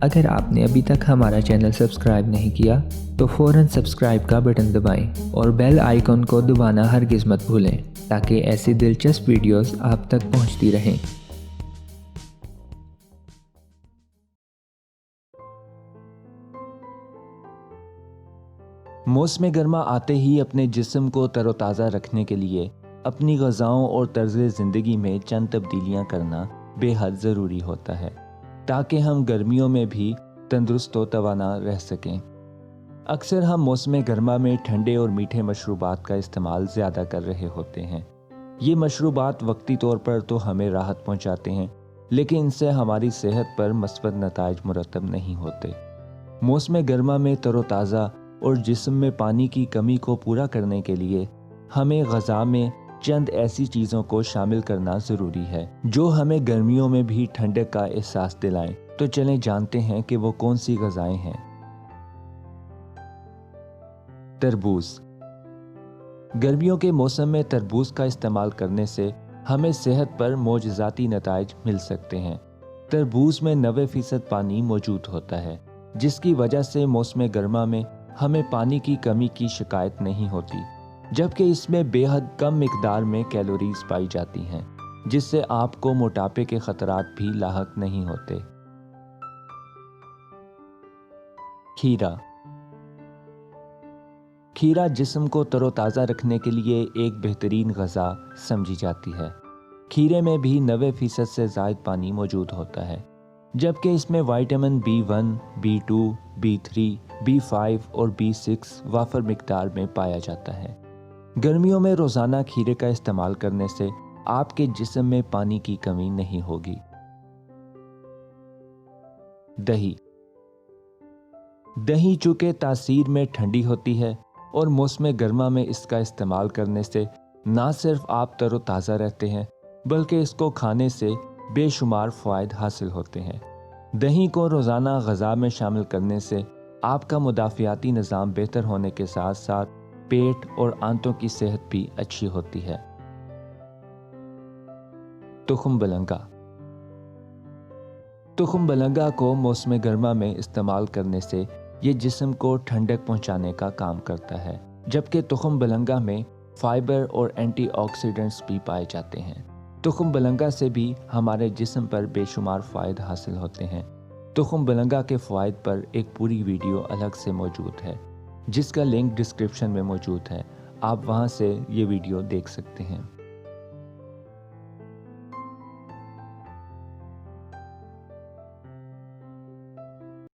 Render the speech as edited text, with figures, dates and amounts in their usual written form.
اگر آپ نے ابھی تک ہمارا چینل سبسکرائب نہیں کیا تو فوراً سبسکرائب کا بٹن دبائیں اور بیل آئیکن کو دبانا ہرگز مت بھولیں تاکہ ایسی دلچسپ ویڈیوز آپ تک پہنچتی رہیں۔ موسم گرما آتے ہی اپنے جسم کو تر و تازہ رکھنے کے لیے اپنی غذاؤں اور طرز زندگی میں چند تبدیلیاں کرنا بے حد ضروری ہوتا ہے تاکہ ہم گرمیوں میں بھی تندرست و توانا رہ سکیں۔ اکثر ہم موسم گرما میں ٹھنڈے اور میٹھے مشروبات کا استعمال زیادہ کر رہے ہوتے ہیں۔ یہ مشروبات وقتی طور پر تو ہمیں راحت پہنچاتے ہیں، لیکن ان سے ہماری صحت پر مثبت نتائج مرتب نہیں ہوتے۔ موسم گرما میں تر و تازہ اور جسم میں پانی کی کمی کو پورا کرنے کے لیے ہمیں غذا میں چند ایسی چیزوں کو شامل کرنا ضروری ہے جو ہمیں گرمیوں میں بھی ٹھنڈک کا احساس دلائیں۔ تو چلیں جانتے ہیں کہ وہ کون سی غذائیں ہیں۔ تربوز۔ گرمیوں کے موسم میں تربوز کا استعمال کرنے سے ہمیں صحت پر معجزاتی نتائج مل سکتے ہیں۔ تربوز میں 90% پانی موجود ہوتا ہے، جس کی وجہ سے موسم گرما میں ہمیں پانی کی کمی کی شکایت نہیں ہوتی، جبکہ اس میں بے حد کم مقدار میں کیلوریز پائی جاتی ہیں، جس سے آپ کو موٹاپے کے خطرات بھی لاحق نہیں ہوتے۔ کھیرا۔ کھیرا جسم کو تر و تازہ رکھنے کے لیے ایک بہترین غذا سمجھی جاتی ہے۔ کھیرے میں بھی 90% سے زائد پانی موجود ہوتا ہے، جبکہ اس میں vitamin B1، B2، B3، B5 اور B6 وافر مقدار میں پایا جاتا ہے۔ گرمیوں میں روزانہ کھیرے کا استعمال کرنے سے آپ کے جسم میں پانی کی کمی نہیں ہوگی۔ دہی۔ دہی چونکہ تاثیر میں ٹھنڈی ہوتی ہے اور موسم گرما میں اس کا استعمال کرنے سے نہ صرف آپ تر و تازہ رہتے ہیں بلکہ اس کو کھانے سے بے شمار فوائد حاصل ہوتے ہیں۔ دہی کو روزانہ غذا میں شامل کرنے سے آپ کا مدافعاتی نظام بہتر ہونے کے ساتھ ساتھ پیٹ اور آنتوں کی صحت بھی اچھی ہوتی ہے۔ تخم بلنگا۔ تخم بلنگا کو موسم گرما میں استعمال کرنے سے یہ جسم کو ٹھنڈک پہنچانے کا کام کرتا ہے، جبکہ تخم بلنگا میں فائبر اور اینٹی آکسیڈنٹس بھی پائے جاتے ہیں۔ تخم بلنگا سے بھی ہمارے جسم پر بے شمار فوائد حاصل ہوتے ہیں۔ تخم بلنگا کے فوائد پر ایک پوری ویڈیو الگ سے موجود ہے، جس کا لنک ڈسکرپشن میں موجود ہے، آپ وہاں سے یہ ویڈیو دیکھ سکتے ہیں۔